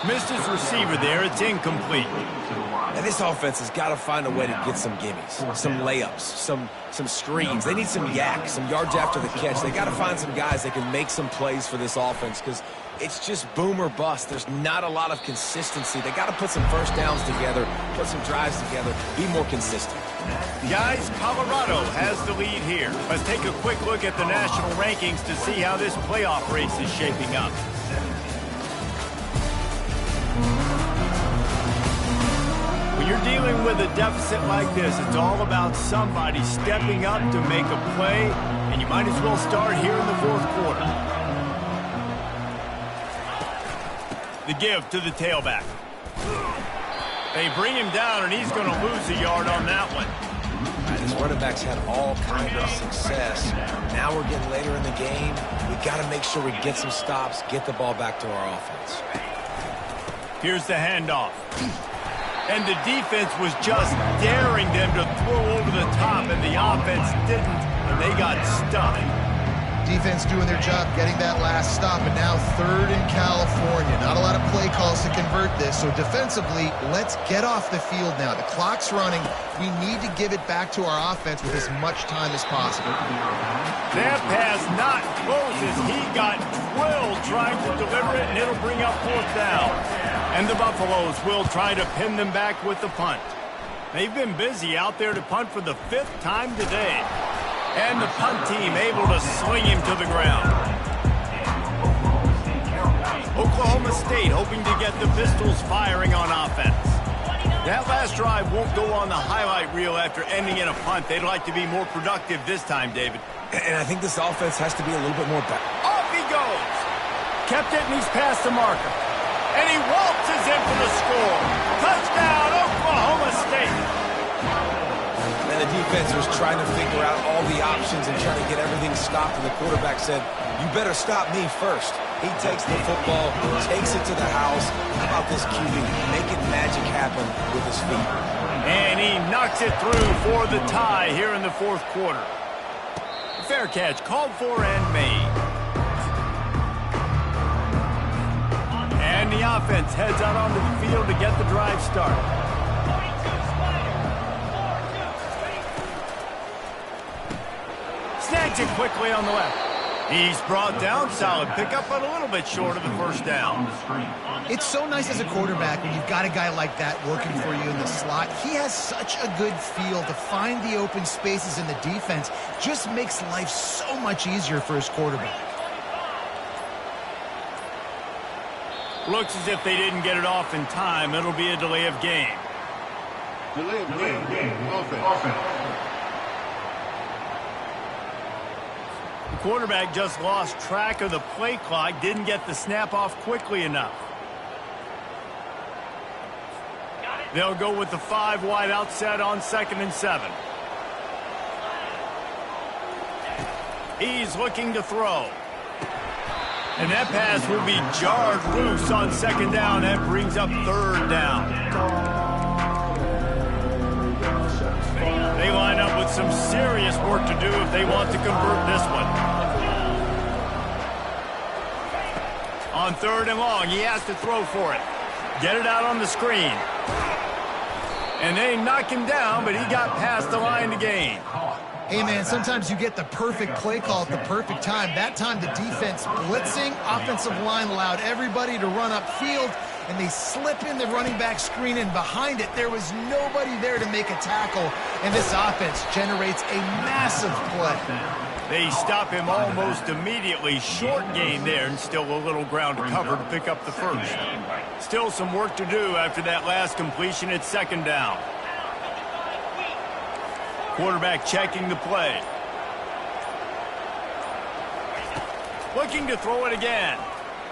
Missed his receiver there. It's incomplete. And this offense has got to find a way to get some gimmies, some layups, some screens. They need some yak, some yards after the catch. They got to find some guys that can make some plays for this offense because it's just boom or bust. There's not a lot of consistency. They got to put some first downs together, put some drives together, be more consistent. Guys, Colorado has the lead here. Let's take a quick look at the national rankings to see how this playoff race is shaping up. When you're dealing with a deficit like this, it's all about somebody stepping up to make a play, and you might as well start here in the fourth quarter. The give to the tailback. They bring him down, and he's going to lose a yard on that one. This running back's had all kinds of success. Now we're getting later in the game. We got to make sure we get some stops, get the ball back to our offense. Here's the handoff. And the defense was just daring them to throw over the top, and the offense didn't, and they got stuck. Defense doing their job, getting that last stop, and now third in California. Not a lot of play calls to convert this, so defensively, let's get off the field now. The clock's running. We need to give it back to our offense with as much time as possible. That pass not close as he got drilled trying to deliver it, and it'll bring up fourth down. And the Buffaloes will try to pin them back with the punt. They've been busy out there to punt for the 5th time today. And the punt team able to sling him to the ground. Oklahoma State hoping to get the Pistols firing on offense. That last drive won't go on the highlight reel after ending in a punt. They'd like to be more productive this time, David. And I think this offense has to be a little bit more back. Off he goes. Kept it, and he's past the marker. And he waltzes in for the score. Touchdown, Oklahoma State. And the defense was trying to figure out all the options and trying to get everything stopped, and the quarterback said, you better stop me first. He takes the football, takes it to the house. How about this QB? Making magic happen with his feet. And he knocks it through for the tie here in the fourth quarter. Fair catch called for and made. And the offense heads out onto the field to get the drive started. Snags it quickly on the left. He's brought down, solid pickup, but a little bit short of the first down. It's so nice as a quarterback when you've got a guy like that working for you in the slot. He has such a good feel to find the open spaces in the defense. Just makes life so much easier for his quarterback. Looks as if they didn't get it off in time. It'll be a delay of game. Delay of game. Offense. The quarterback just lost track of the play clock, didn't get the snap off quickly enough. They'll go with the 5 wide out set on 2nd and 7. He's looking to throw. And that pass will be jarred loose on 2nd down. That brings up 3rd down. They line up with some serious work to do if they want to convert this one. On 3rd and long, he has to throw for it. Get it out on the screen. And they knock him down, but he got past the line to gain. Hey, man, sometimes you get the perfect play call at the perfect time. That time, the defense blitzing, offensive line allowed everybody to run upfield, and they slip in the running back screen, and behind it, there was nobody there to make a tackle, and this offense generates a massive play. They stop him almost immediately. Short gain there, and still a little ground to cover to pick up the first. Still some work to do after that last completion at 2nd down. Quarterback checking the play. Looking to throw it again.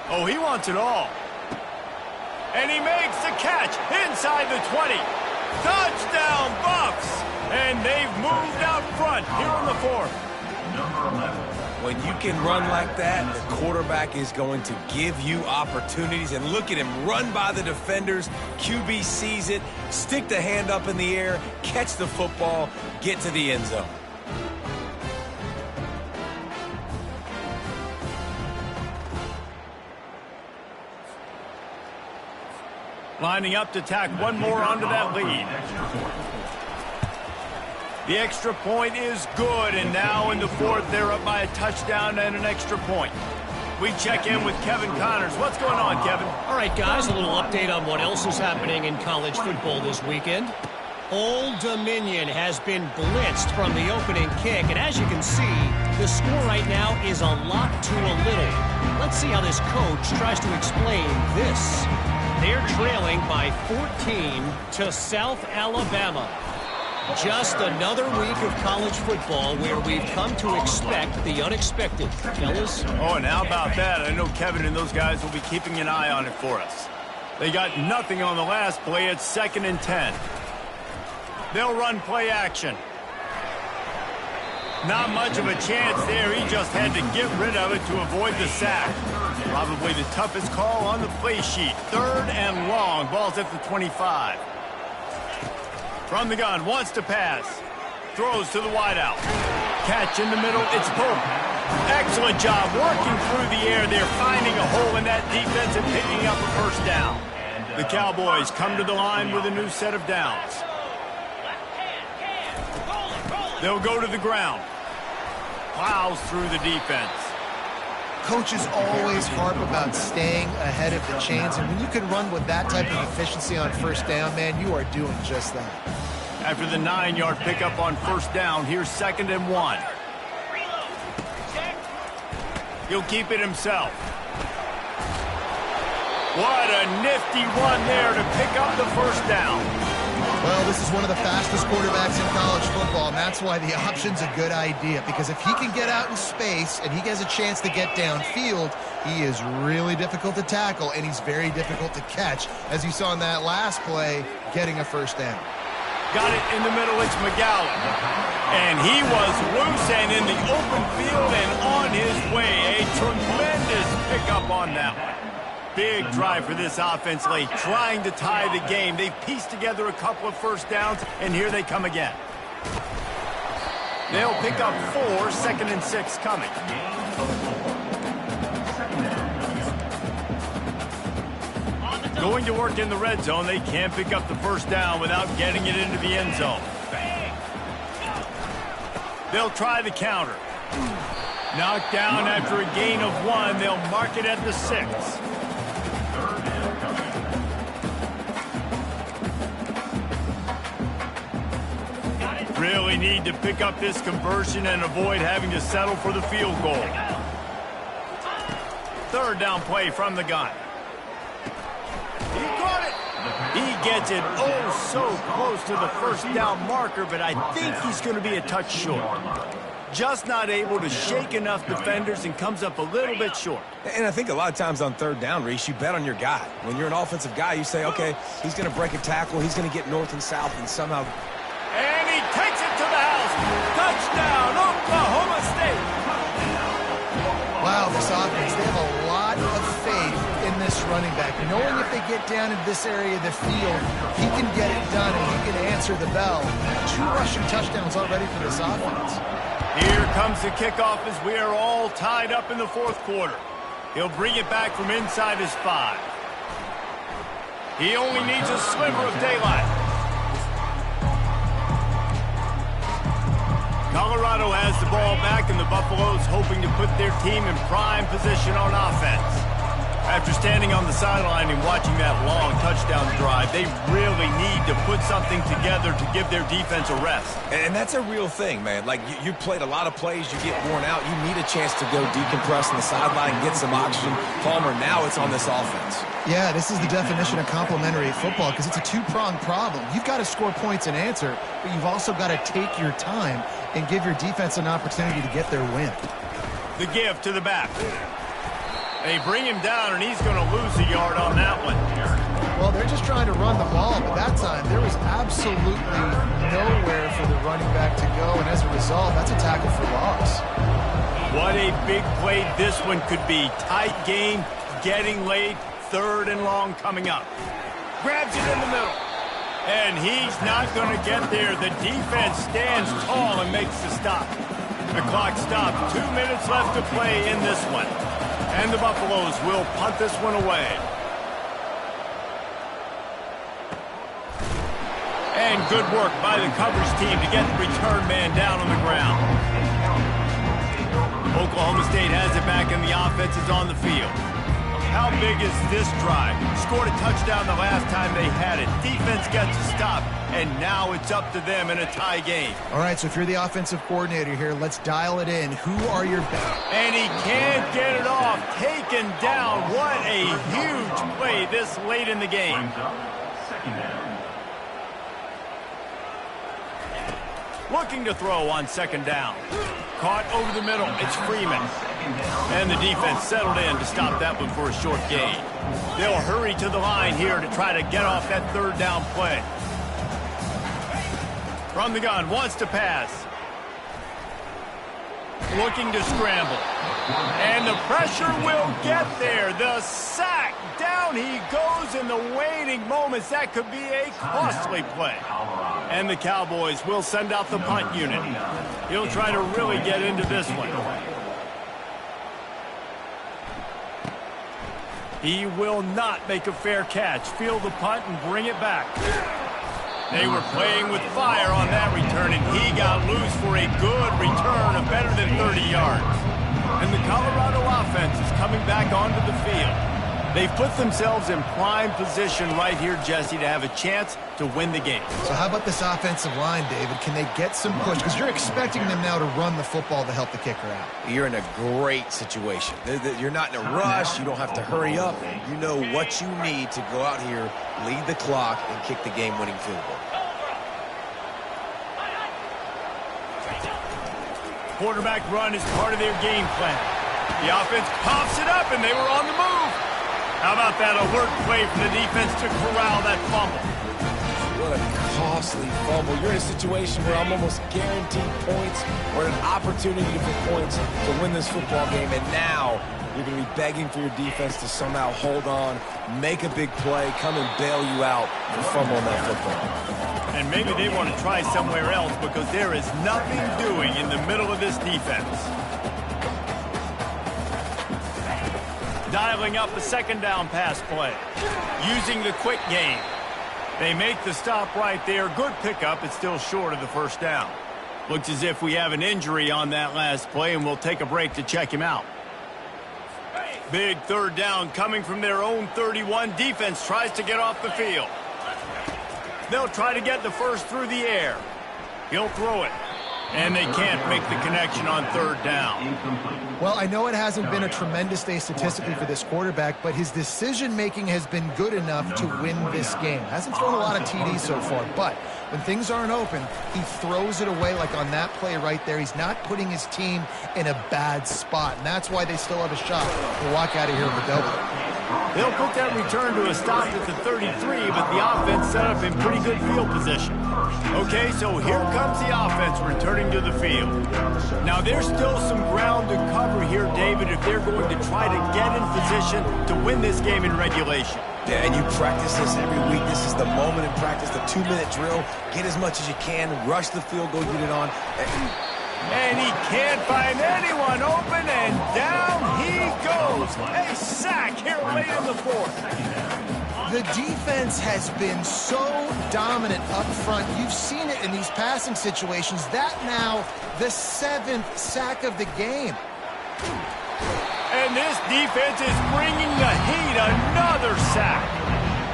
Oh, he wants it all. And he makes the catch inside the 20. Touchdown, Buffs! And they've moved out front here on the 4th. When you can run like that, the quarterback is going to give you opportunities. And look at him run by the defenders. QB sees it, stick the hand up in the air, catch the football, get to the end zone. Lining up to tack one more onto that lead. The extra point is good, and now in the 4th, they're up by a touchdown and an extra point. We check in with Kevin Connors. What's going on, Kevin? All right, guys, a little update on what else is happening in college football this weekend. Old Dominion has been blitzed from the opening kick, and as you can see, the score right now is a lot to a little. Let's see how this coach tries to explain this. They're trailing by 14 to South Alabama. Just another week of college football where we've come to expect the unexpected. Fellas? Oh, and how about that? I know Kevin and those guys will be keeping an eye on it for us. They got nothing on the last play. It's 2nd and 10. They'll run play action. Not much of a chance there. He just had to get rid of it to avoid the sack. Probably the toughest call on the play sheet. 3rd and long. Ball's at the 25. From the gun, wants to pass. Throws to the wideout. Catch in the middle, it's Pope. Excellent job working through the air. They're finding a hole in that defense and picking up a first down. The Cowboys come to the line with a new set of downs. They'll go to the ground. Plows through the defense. Coaches always harp about staying ahead of the chains, and when you can run with that type of efficiency on first down, man, you are doing just that. After the 9-yard pickup on first down, here's 2nd and 1. He'll keep it himself. What a nifty run there to pick up the first down. Well, this is one of the fastest quarterbacks in college football, and that's why the option's a good idea, because if he can get out in space and he has a chance to get downfield, he is really difficult to tackle, and he's very difficult to catch, as you saw in that last play, getting a first down. Got it in the middle, it's McGowan. And he was loose and in the open field and on his way. A tremendous pickup on that one. Big drive for this offense late, trying to tie the game. They've pieced together a couple of first downs, and here they come again. They'll pick up 4, 2nd and 6 coming. Going to work in the red zone. They can't pick up the first down without getting it into the end zone. They'll try the counter. Knocked down after a gain of 1. They'll mark it at the 6. Really need to pick up this conversion and avoid having to settle for the field goal. Third down play from the gun. He caught it. He gets it oh so close to the first down marker, but I think he's going to be a touch short. Just not able to shake enough defenders and comes up a little bit short. And I think a lot of times on third down, Reese, you bet on your guy. When you're an offensive guy, you say, okay, he's going to break a tackle, he's going to get north and south, and somehow... And he takes it to the house. Touchdown, Oklahoma State. Wow, this offense, they have a lot of faith in this running back. Knowing if they get down in this area of the field, he can get it done and he can answer the bell. 2 rushing touchdowns already for this offense. Here comes the kickoff as we are all tied up in the 4th quarter. He'll bring it back from inside his 5. He only needs a sliver of daylight. Colorado has the ball back, and the Buffaloes hoping to put their team in prime position on offense. After standing on the sideline and watching that long touchdown drive, they really need to put something together to give their defense a rest. And that's a real thing, man. Like, you played a lot of plays, you get worn out, you need a chance to go decompress on the sideline, get some oxygen. Palmer, now it's on this offense. Yeah, this is the definition of complementary football because it's a 2-pronged problem. You've got to score points and answer, but you've also got to take your time and give your defense an opportunity to get their win. The give to the back. They bring him down, and he's going to lose a yard on that one. Well, they're just trying to run the ball, but that time there was absolutely nowhere for the running back to go, and as a result, that's a tackle for loss. What a big play this one could be. Tight game, getting late, 3rd and long coming up. Grabs it in the middle. And he's not going to get there. The defense stands tall and makes the stop. The clock stops. 2 minutes left to play in this one. And the Buffaloes will punt this one away. And good work by the coverage team to get the return man down on the ground. Oklahoma State has it back and the offense is on the field. How big is this drive? Scored a touchdown the last time they had it. Defense gets a stop, and now it's up to them in a tie game. All right, so if you're the offensive coordinator here, let's dial it in. Who are your best? And he can't get it off. Taken down. What a huge play this late in the game. Looking to throw on 2nd down. Caught over the middle. It's Freeman. And the defense settled in to stop that one for a short gain. They'll hurry to the line here to try to get off that 3rd down play. From the gun, wants to pass. Looking to scramble. And the pressure will get there. The sack. Down he goes in the waiting moments. That could be a costly play. And the Cowboys will send out the punt unit. He'll try to really get into this one. He will not make a fair catch. Field the punt and bring it back. They were playing with fire on that return, and he got loose for a good return of better than 30 yards. And the Colorado offense is coming back onto the field. They've put themselves in prime position right here, Jesse, to have a chance to win the game. So how about this offensive line, David? Can they get some push? Because you're expecting them now to run the football to help the kicker out. You're in a great situation. You're not in a rush. You don't have to hurry up. You know what you need to go out here, lead the clock, and kick the game-winning field goal. Quarterback run is part of their game plan. The offense pops it up, and they were on the move. How about that alert play from the defense to corral that fumble? What a costly fumble. You're in a situation where I'm almost guaranteed points or an opportunity for points to win this football game, and now you're going to be begging for your defense to somehow hold on, make a big play, come and bail you out for fumbling that football. And maybe they want to try somewhere else because there is nothing doing in the middle of this defense. Dialing up the 2nd down pass play. Using the quick game. They make the stop right there. Good pickup. It's still short of the 1st down. Looks as if we have an injury on that last play, and we'll take a break to check him out. Big third down coming from their own 31. Defense tries to get off the field. They'll try to get the first through the air. He'll throw it. And they can't make the connection on third down. Well, I know it hasn't been a tremendous day statistically for this quarterback, but his decision-making has been good enough to win this game. Hasn't thrown a lot of TDs so far, but when things aren't open, he throws it away like on that play right there. He's not putting his team in a bad spot, and that's why they still have a shot to walk out of here with a W. They'll put that return to a stop at the 33, but the offense set up in pretty good field position. Okay, so here comes the offense returning to the field. Now, there's still some ground to cover here, David, if they're going to try to get in position to win this game in regulation. Yeah, and you practice this every week. This is the moment in practice, the 2-minute drill. Get as much as you can, rush the field goal, get it on. And he can't find anyone open, and down he goes. A sack here late in the fourth. The defense has been so dominant up front. You've seen it in these passing situations. That now the 7th sack of the game. And this defense is bringing the heat. Another sack.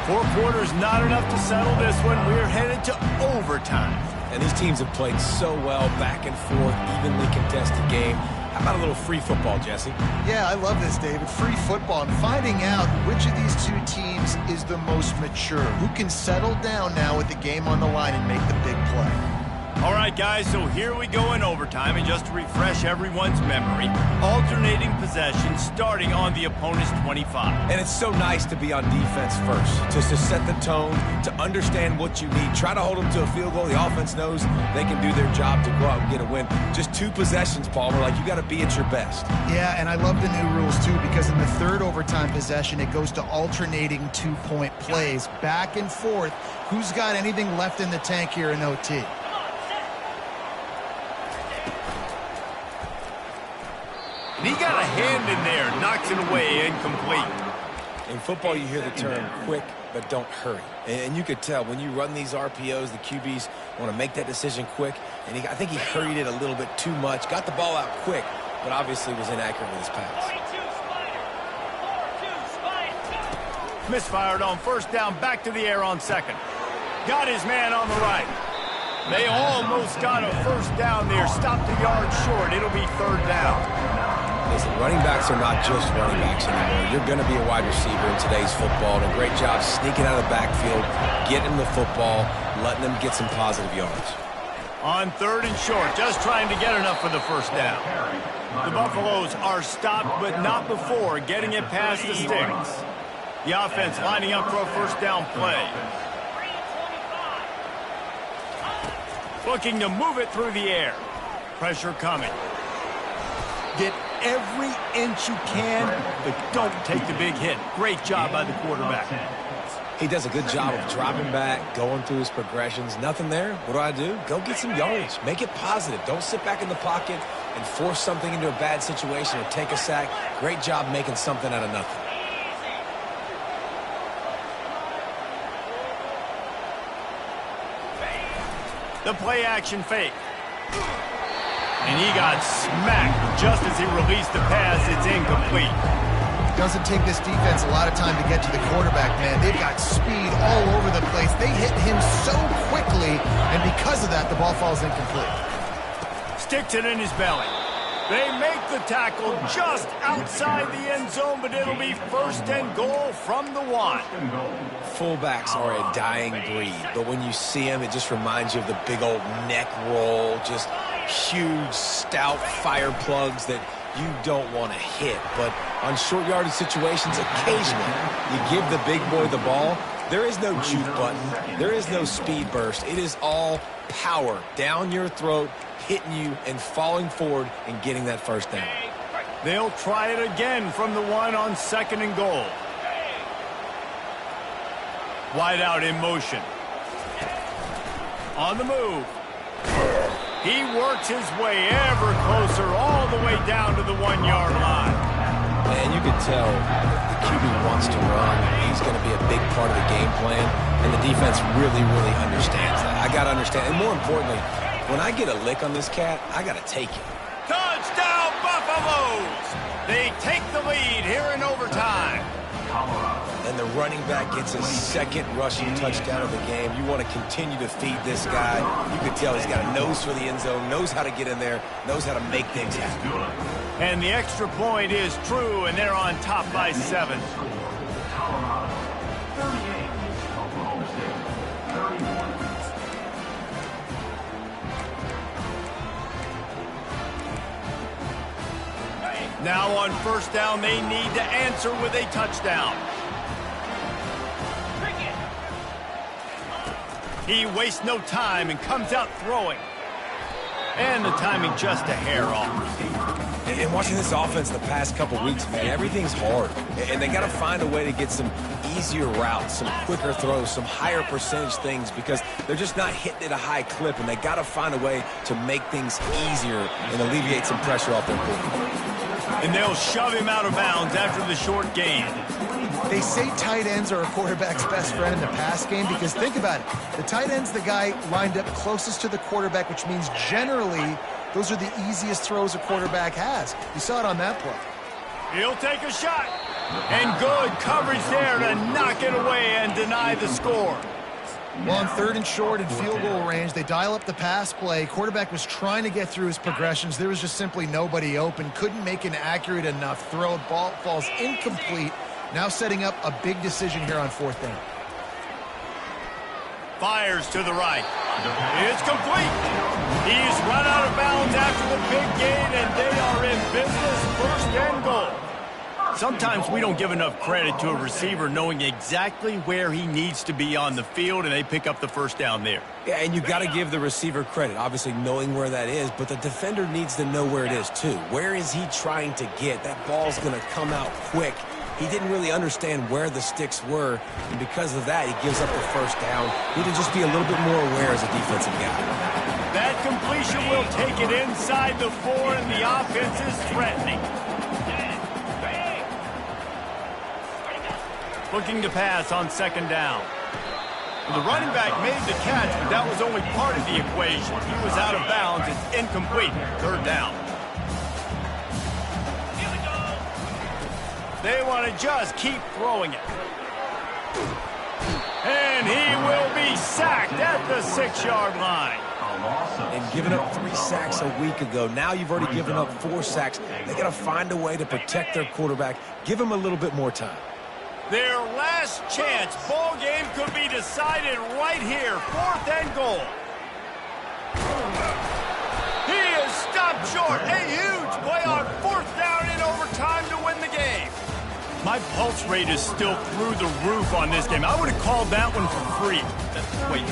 4 quarters, not enough to settle this one. We're headed to overtime. And these teams have played so well, back and forth, evenly contested game. How about a little free football, Jesse? Yeah, I love this, David. Free football. And finding out which of these two teams is the most mature. Who can settle down now with the game on the line and make the big play. All right, guys, so here we go in overtime, and just to refresh everyone's memory, alternating possession starting on the opponent's 25. And it's so nice to be on defense first, just to set the tone, to understand what you need. Try to hold them to a field goal. The offense knows they can do their job to go out and get a win. Just 2 possessions, Paul. We're like, you got to be at your best. Yeah, and I love the new rules, too, because in the 3rd overtime possession, it goes to alternating 2-point plays, back and forth. Who's got anything left in the tank here in OT? He got a hand in there, knocks it away, incomplete. In football, you hear the term quick, but don't hurry. And you could tell when you run these RPOs, the QBs want to make that decision quick. And I think he hurried it a little bit too much, got the ball out quick, but obviously was inaccurate with his pass. Misfired on first down, back to the air on second. Got his man on the right. They almost got a first down there, stopped a yard short. It'll be 3rd down. Listen, running backs are not just running backs anymore. You're going to be a wide receiver in today's football. And a great job sneaking out of the backfield, getting the football, letting them get some positive yards. On 3rd and short, just trying to get enough for the first down. The Buffaloes are stopped, but not before getting it past the sticks. The offense lining up for a first down play. Looking to move it through the air. Pressure coming. Get every inch you can, but don't take the big hit. Great job by the quarterback. He does a good job of dropping back, going through his progressions. Nothing there. What do? Go get some yardage. Make it positive. Don't sit back in the pocket and force something into a bad situation or take a sack. Great job making something out of nothing. The play action fake. And he got smacked just as he released the pass. It's incomplete. Doesn't take this defense a lot of time to get to the quarterback, man. They've got speed all over the place. They hit him so quickly, and because of that, the ball falls incomplete. Sticks it in his belly. They make the tackle just outside the end zone, but it'll be 1st and goal from the 1. Fullbacks are a dying breed, but when you see them, it just reminds you of the big old neck roll, just huge, stout fire plugs that you don't want to hit. But on short yardage situations, occasionally, you give the big boy the ball. There is no juke button. There is no speed burst. It is all power down your throat, hitting you and falling forward and getting that first down. They'll try it again from the 1 on 2nd and goal. Wide out in motion. On the move. He works his way ever closer all the way down to the 1-yard line. And you can tell the QB wants to run. He's going to be a big part of the game plan, and the defense really, really understands that. I got to understand, and more importantly, When I get a lick on this cat, I got to take it. Touchdown, Buffaloes! They take the lead here in overtime. And the running back gets his second rushing touchdown of the game. You want to continue to feed this guy. You can tell he's got a nose for the end zone, knows how to get in there, knows how to make things happen. And the extra point is true, and they're on top by 7. Colorado, 38. Oklahoma State, 31. Now on first down, they need to answer with a touchdown. He wastes no time and comes out throwing. And the timing just a hair off. And watching this offense the past couple weeks, man, everything's hard. And they got to find a way to get some easier routes, some quicker throws, some higher percentage things because they're just not hitting at a high clip, and they got to find a way to make things easier and alleviate some pressure off their quarterback. And they'll shove him out of bounds after the short gain. They say tight ends are a quarterback's best friend in the pass game because think about it. The tight end's the guy lined up closest to the quarterback, which means generally those are the easiest throws a quarterback has. You saw it on that play. He'll take a shot. And good coverage there to knock it away and deny the score. Well, on 3rd and short and field goal range, they dial up the pass play. Quarterback was trying to get through his progressions. There was just simply nobody open. Couldn't make an accurate enough throw. Ball falls incomplete. Now setting up a big decision here on 4th down. Fires to the right. It's complete. He's run out of bounds after the big gain, and they are in business. 1st and goal. Sometimes we don't give enough credit to a receiver knowing exactly where he needs to be on the field, and they pick up the 1st down there. Yeah, and you got to give the receiver credit, obviously knowing where that is, but the defender needs to know where it is too. Where is he trying to get? That ball's going to come out quick. He didn't really understand where the sticks were, and because of that, he gives up the 1st down. Need to just be a little bit more aware as a defensive guy. That completion will take it inside the 4, and the offense is threatening. Looking to pass on 2nd down. The running back made the catch, but that was only part of the equation. He was out of bounds. It's incomplete. 3rd down. They want to just keep throwing it. And he will be sacked at the 6-yard line. And giving up 3 sacks a week ago. Now you've already given up 4 sacks. They got to find a way to protect their quarterback. Give him a little bit more time. Their last chance. Ball game could be decided right here. 4th and goal. He is stopped short. A huge play on 4th down in overtime to win the game. My pulse rate is still through the roof on this game. I would have called that one for free. Wait.